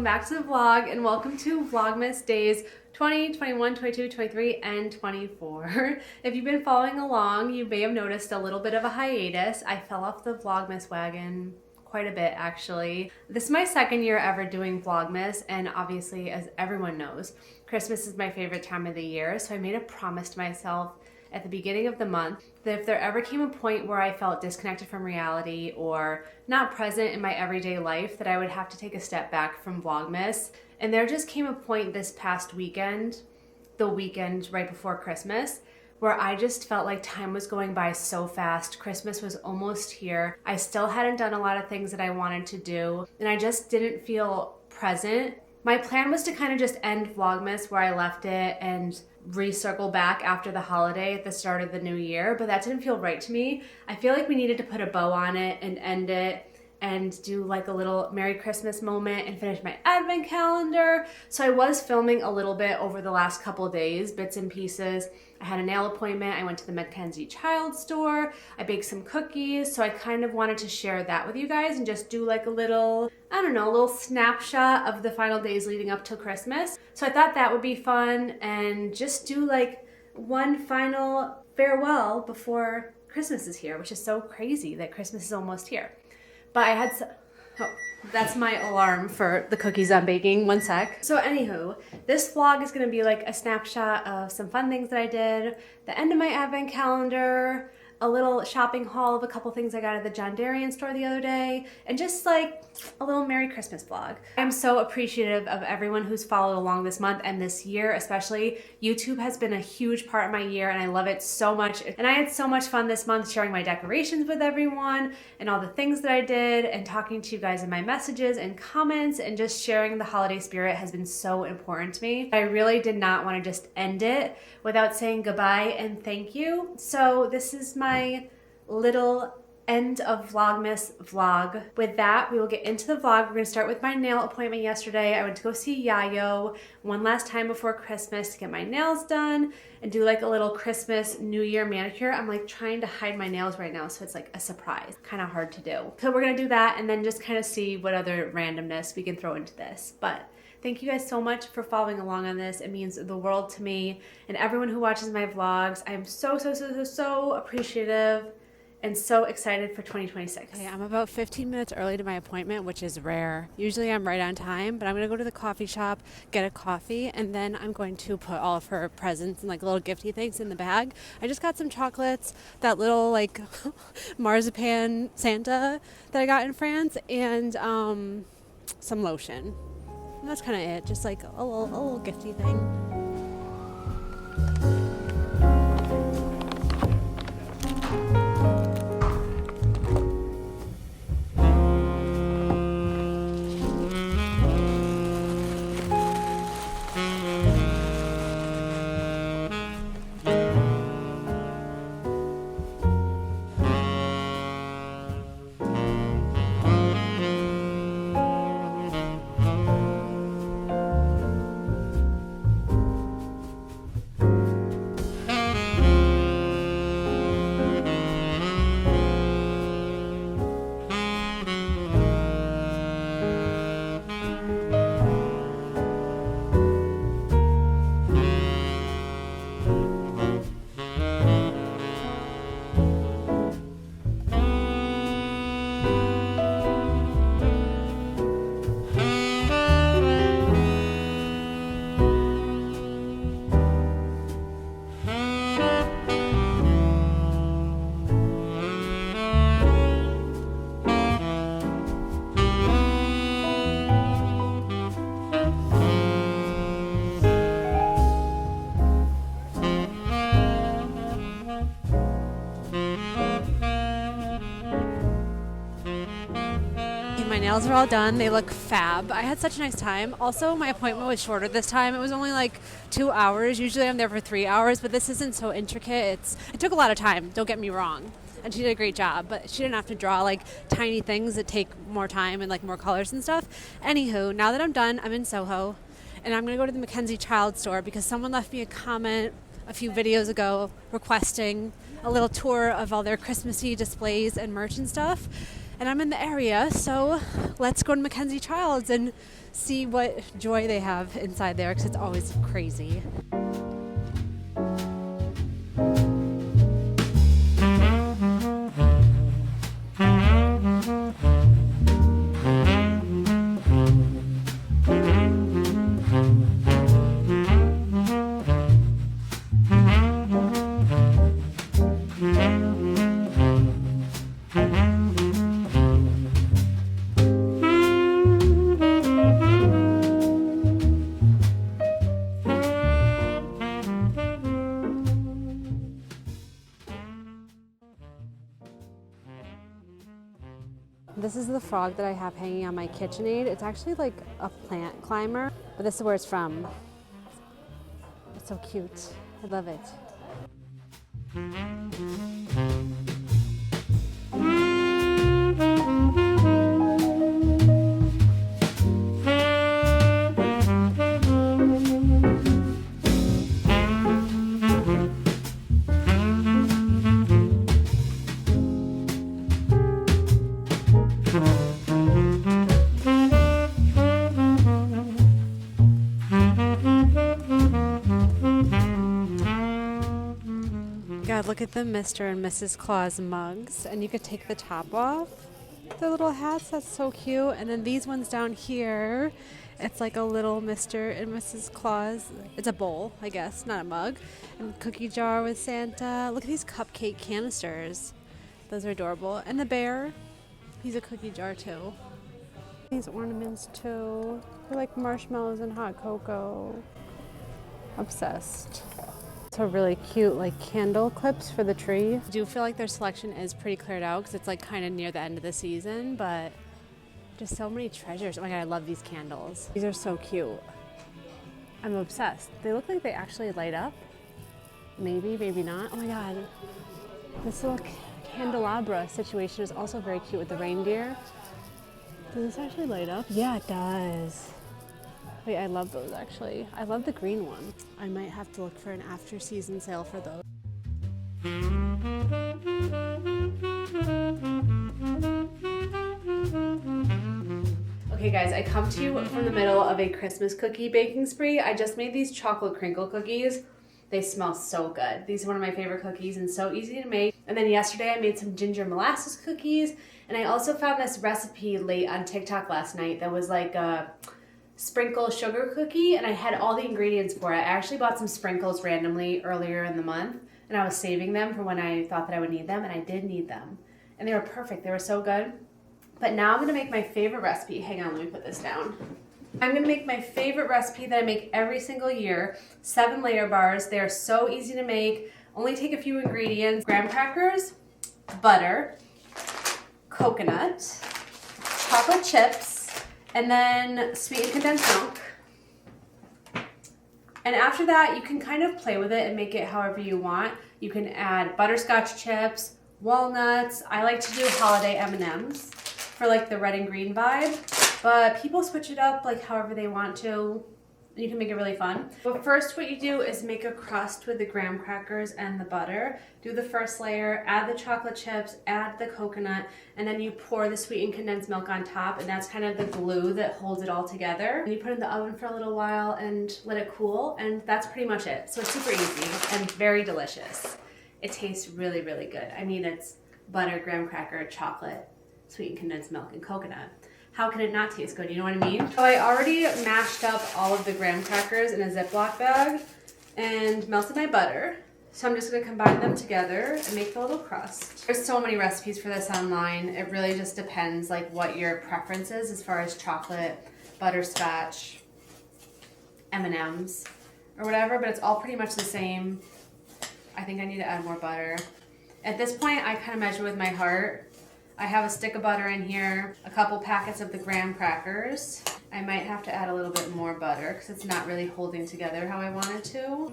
welcome back to the vlog and welcome to Vlogmas days 20, 21, 22, 23, and 24. If you've been following along, you may have noticed a little bit of a hiatus. I fell off the Vlogmas wagon quite a bit actually. This is my second year ever doing Vlogmas, and obviously, as everyone knows, Christmas is my favorite time of the year, so I made a promise to myself at the beginning of the month that if there ever came a point where I felt disconnected from reality or not present in my everyday life, that I would have to take a step back from Vlogmas. And there just came a point this past weekend, the weekend right before Christmas, where I just felt like time was going by so fast. Christmas was almost here. I still hadn't done a lot of things that I wanted to do, and I just didn't feel present. My plan was to kind of just end Vlogmas where I left it and recircle back after the holiday at the start of the new year, but that didn't feel right to me. I feel like we needed to put a bow on it and end it and do like a little Merry Christmas moment and finish my advent calendar. So I was filming a little bit over the last couple of days, bits and pieces. I had a nail appointment. I went to the Mackenzie Childs store. I baked some cookies. So I kind of wanted to share that with you guys and just do like a little, I don't know, a little snapshot of the final days leading up to Christmas. So I thought that would be fun and just do like one final farewell before Christmas is here, which is so crazy that Christmas is almost here. But I had that's my alarm for the cookies I'm baking. One sec. So anywho, this vlog is going to be like a snapshot of some fun things that I did, the end of my advent calendar, a little shopping haul of a couple things I got at the John Darien store the other day, and just like a little Merry Christmas vlog. I'm so appreciative of everyone who's followed along this month and this year especially. YouTube has been a huge part of my year and I love it so much. And I had so much fun this month sharing my decorations with everyone and all the things that I did and talking to you guys in my messages and comments, and just sharing the holiday spirit has been so important to me. I really did not want to just end it without saying goodbye and thank you. So this is my little end of Vlogmas vlog. With that, we will get into the vlog. We're going to start with my nail appointment yesterday. I went to go see Yayo one last time before Christmas to get my nails done and do like a little Christmas New Year manicure. I'm like trying to hide my nails right now, so it's like a surprise. Kind of hard to do. So we're going to do that and then just kind of see what other randomness we can throw into this. But thank you guys so much for following along on this. It means the world to me and everyone who watches my vlogs. I'm so appreciative and so excited for 2026. Okay, I'm about 15 minutes early to my appointment, which is rare. Usually I'm right on time, but I'm gonna go to the coffee shop, get a coffee, and then I'm going to put all of her presents and like little gifty things in the bag. I just got some chocolates, that little like marzipan Santa that I got in France, and some lotion. And that's kind of it, just like a little gifty thing. My nails are all done. They look fab. I had such a nice time. Also, my appointment was shorter this time. It was only like 2 hours. Usually I'm there for 3 hours, but this isn't so intricate. It took a lot of time, don't get me wrong. And she did a great job, but she didn't have to draw like tiny things that take more time and like more colors and stuff. Anywho, now that I'm done, I'm in Soho and I'm gonna go to the Mackenzie Childs store because someone left me a comment a few videos ago requesting a little tour of all their Christmassy displays and merch and stuff. And I'm in the area, so let's go to Mackenzie Childs and see what joy they have inside there, because it's always crazy. This is the frog that I have hanging on my KitchenAid. It's actually like a plant climber, but this is where it's from. It's so cute. I love it. God, look at the Mr. and Mrs. Claus mugs, and you could take the top off. Their little hats, that's so cute. And then these ones down here, it's like a little Mr. and Mrs. Claus. It's a bowl, I guess, not a mug. And cookie jar with Santa. Look at these cupcake canisters. Those are adorable. And the bear, he's a cookie jar too. These ornaments too. They're like marshmallows and hot cocoa. Obsessed. So really cute like candle clips for the tree. I do feel like their selection is pretty cleared out because it's like kind of near the end of the season, but just so many treasures. Oh my God, I love these candles. These are so cute. I'm obsessed. They look like they actually light up. Maybe, maybe not. Oh my God. This little candelabra situation is also very cute with the reindeer. Does this actually light up? Yeah, it does. Wait, I love those actually. I love the green one. I might have to look for an after season sale for those. Okay guys, I come to you from the middle of a Christmas cookie baking spree. I just made these chocolate crinkle cookies. They smell so good. These are one of my favorite cookies and so easy to make. And then yesterday I made some ginger molasses cookies. And I also found this recipe late on TikTok last night that was like a sprinkle sugar cookie, and I had all the ingredients for it. I actually bought some sprinkles randomly earlier in the month, and I was saving them for when I thought that I would need them, and I did need them. And they were perfect. They were so good. But now I'm gonna make my favorite recipe. Hang on, let me put this down. I'm gonna make my favorite recipe that I make every single year, 7 layer bars. They are so easy to make. Only take a few ingredients: graham crackers, butter, coconut, chocolate chips, and then sweetened condensed milk. And after that, you can kind of play with it and make it however you want. You can add butterscotch chips, walnuts. I like to do holiday M&Ms for like the red and green vibe, but people switch it up like however they want to. You can make it really fun. But first what you do is make a crust with the graham crackers and the butter. Do the first layer, add the chocolate chips, add the coconut, and then you pour the sweetened condensed milk on top, and that's kind of the glue that holds it all together. And you put it in the oven for a little while and let it cool, and that's pretty much it. So it's super easy and very delicious. It tastes really, really good. I mean, it's butter, graham cracker, chocolate, sweetened condensed milk, and coconut. How can it not taste good? You know what I mean? So I already mashed up all of the graham crackers in a Ziploc bag and melted my butter. So I'm just gonna combine them together and make the little crust. There's so many recipes for this online. It really just depends like what your preference is as far as chocolate, butterscotch, M&Ms, or whatever, but it's all pretty much the same. I think I need to add more butter. At this point, I kind of measure with my heart. I have a stick of butter in here, a couple packets of the graham crackers. I might have to add a little bit more butter because it's not really holding together how I want it to.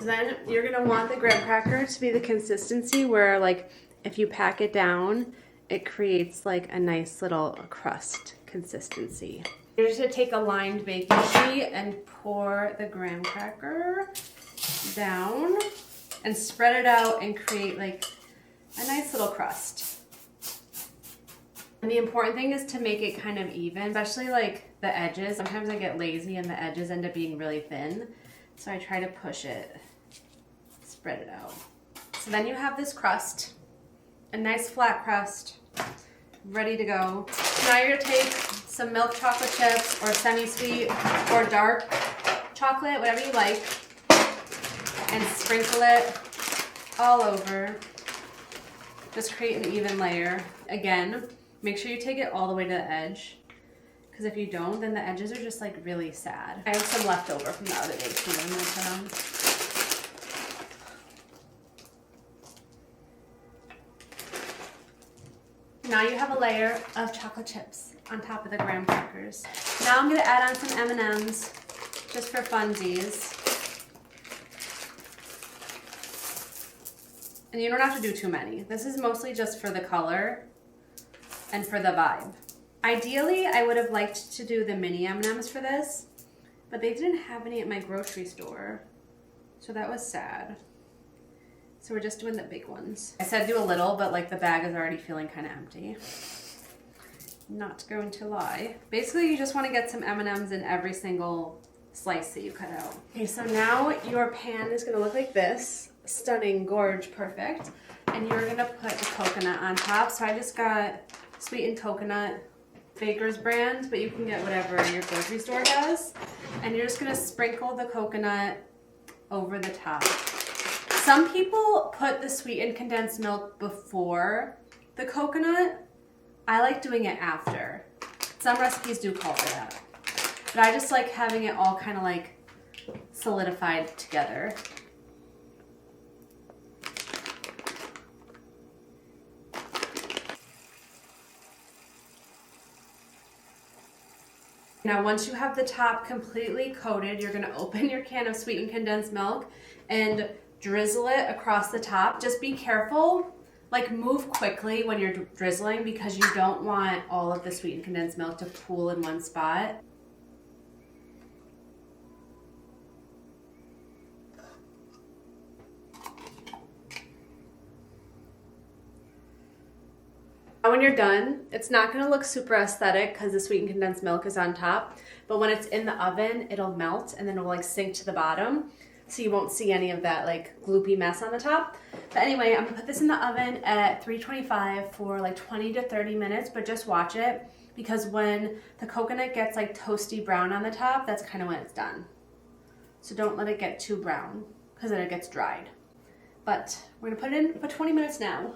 Then you're gonna want the graham cracker to be the consistency where like if you pack it down, it creates like a nice little crust consistency. You're just gonna take a lined baking sheet and pour the graham cracker down and spread it out and create like a nice little crust. And the important thing is to make it kind of even, especially like the edges. Sometimes I get lazy and the edges end up being really thin. So I try to push it, spread it out. So then you have this crust, a nice flat crust, ready to go. Now you're gonna take some milk chocolate chips or semi-sweet or dark chocolate, whatever you like, and sprinkle it all over. Just create an even layer. Again, make sure you take it all the way to the edge, because if you don't, then the edges are just like really sad. I have some left over from the other day too that I'm gonna put on. Now you have a layer of chocolate chips on top of the graham crackers. Now I'm gonna add on some M&Ms just for funsies. And you don't have to do too many. This is mostly just for the color and for the vibe. Ideally, I would have liked to do the mini M&Ms for this, but they didn't have any at my grocery store, so that was sad. So we're just doing the big ones. I said do a little, but like the bag is already feeling kind of empty. Not going to lie. Basically, you just want to get some M&Ms in every single slice that you cut out. Okay, so now your pan is gonna look like this. Stunning, gorge, perfect. And you're gonna put the coconut on top. So I just got sweetened coconut, Baker's brand, but you can get whatever your grocery store has. And you're just gonna sprinkle the coconut over the top. Some people put the sweetened condensed milk before the coconut. I like doing it after. Some recipes do call for that. But I just like having it all kind of like solidified together. Now once you have the top completely coated, you're gonna open your can of sweetened condensed milk and drizzle it across the top. Just be careful, like move quickly when you're drizzling, because you don't want all of the sweetened condensed milk to pool in one spot. When you're done, it's not going to look super aesthetic because the sweetened condensed milk is on top, but when it's in the oven, it'll melt and then it'll like sink to the bottom, so you won't see any of that like gloopy mess on the top. But anyway, I'm gonna put this in the oven at 325 for like 20 to 30 minutes, but just watch it, because when the coconut gets like toasty brown on the top, that's kind of when it's done. So don't let it get too brown, because then it gets dried. But we're gonna put it in for 20 minutes now.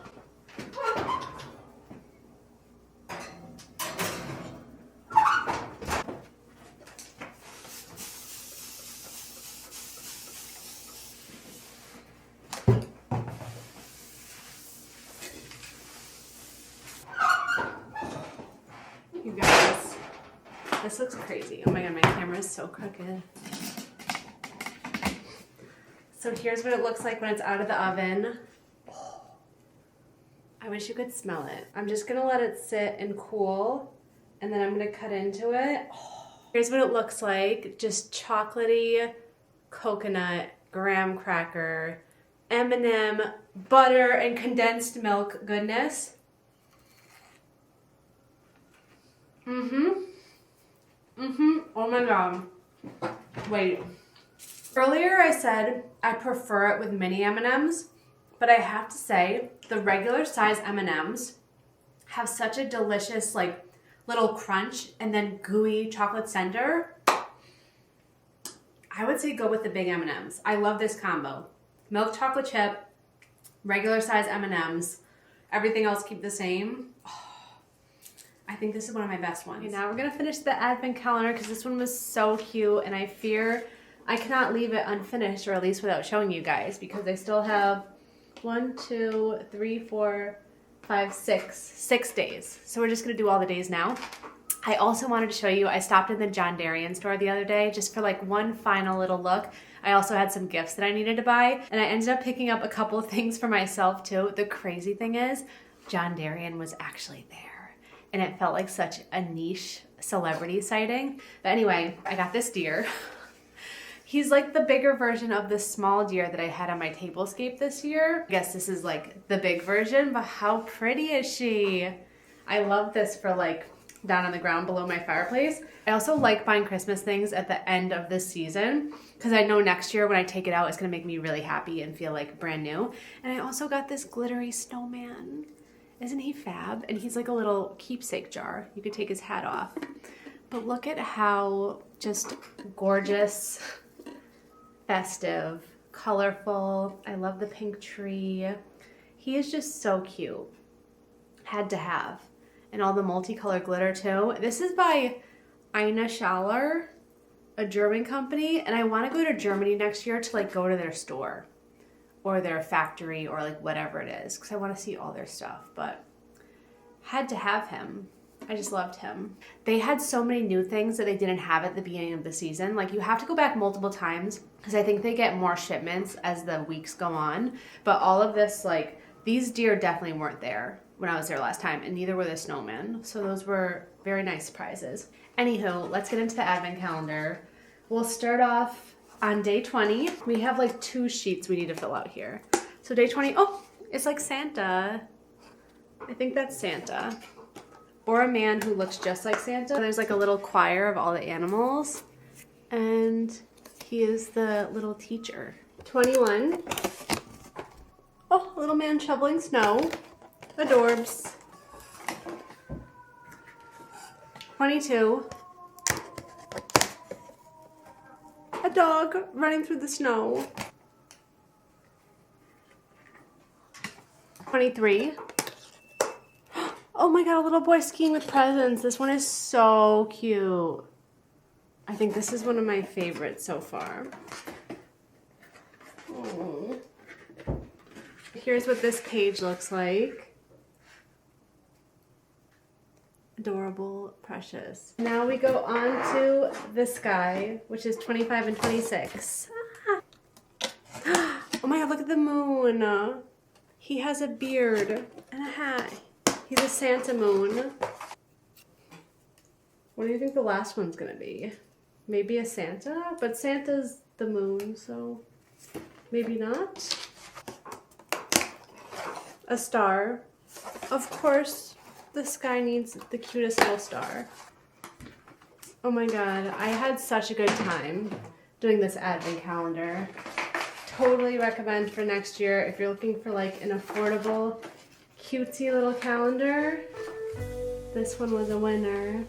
You guys, this looks crazy. Oh my god, my camera is so crooked. So here's what it looks like when it's out of the oven. I wish you could smell it. I'm just gonna let it sit and cool, and then I'm gonna cut into it. Here's what it looks like. Just chocolatey, coconut, graham cracker, M&M, butter, and condensed milk goodness. Oh my god. Wait. Earlier I said I prefer it with mini M&Ms, but I have to say the regular size M&Ms have such a delicious like little crunch and then gooey chocolate center. I would say go with the big M&Ms. I love this combo. Milk chocolate chip, regular size M&Ms, everything else keep the same. I think this is one of my best ones. Okay, now we're gonna finish the advent calendar because this one was so cute, and I fear I cannot leave it unfinished, or at least without showing you guys, because I still have 1, 2, 3, 4, 5, 6 days. So we're just gonna do all the days now. I also wanted to show you, I stopped in the John Darien store the other day just for like one final little look. I also had some gifts that I needed to buy, and I ended up picking up a couple of things for myself too. The crazy thing is, John Darien was actually there. and it felt like such a niche celebrity sighting. But anyway, I got this deer. He's like the bigger version of the small deer that I had on my tablescape this year. I guess this is like the big version, but how pretty is she? I love this for like down on the ground below my fireplace. I also like buying Christmas things at the end of this season because I know next year when I take it out, it's gonna make me really happy and feel like brand new. And I also got this glittery snowman. Isn't he fab? And he's like a little keepsake jar. You could take his hat off. But look at how just gorgeous, festive, colorful. I love the pink tree. He is just so cute. Had to have. And all the multicolored glitter too. This is by Ina Schaller, a German company. And I want to go to Germany next year to like go to their store or their factory or like whatever it is. Because I want to see all their stuff. But had to have him. I just loved him. They had so many new things that they didn't have at the beginning of the season. Like you have to go back multiple times because I think they get more shipments as the weeks go on. But all of this, like these deer definitely weren't there when I was there last time, and neither were the snowmen. So those were very nice surprises. Anywho, let's get into the advent calendar. We'll start off on day 20. We have like 2 sheets we need to fill out here. So day 20, oh, it's like Santa. I think that's Santa. Or a man who looks just like Santa. There's like a little choir of all the animals. And he is the little teacher. 21. Oh, a little man shoveling snow. Adorbs. 22. A dog running through the snow. 23. Oh my god, a little boy skiing with presents. This one is so cute. I think this is one of my favorites so far. Oh. Here's what this page looks like. Adorable, precious. Now we go on to this guy, which is 25 and 26. Ah. Oh my god, look at the moon. He has a beard and a hat. He's a Santa moon. What do you think the last one's gonna be? Maybe a Santa? But Santa's the moon, so maybe not. A star. Of course, the sky needs the cutest little star. Oh my god, I had such a good time doing this advent calendar. Totally recommend for next year if you're looking for like an affordable, cutesy little calendar. This one was a winner.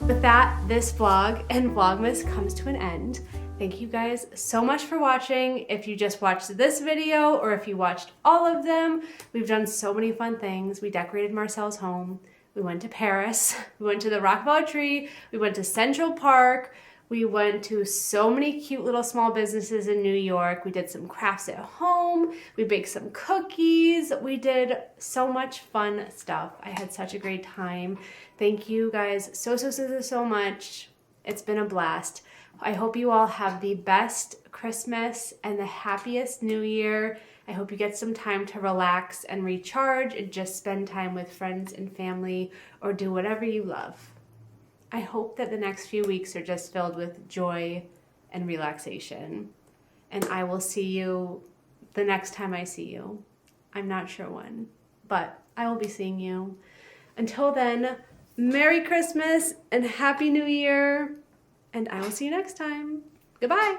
With that, this vlog and Vlogmas comes to an end. Thank you guys so much for watching. If you just watched this video or if you watched all of them, we've done so many fun things. We decorated Marcel's home. We went to Paris. We went to the Rockefeller Tree. We went to Central Park. We went to so many cute little small businesses in New York. We did some crafts at home. We baked some cookies. We did so much fun stuff. I had such a great time. Thank you guys so much. It's been a blast. I hope you all have the best Christmas and the happiest New Year. I hope you get some time to relax and recharge and just spend time with friends and family or do whatever you love. I hope that the next few weeks are just filled with joy and relaxation. And I will see you the next time I see you. I'm not sure when, but I will be seeing you. Until then, Merry Christmas and Happy New Year. And I will see you next time. Goodbye.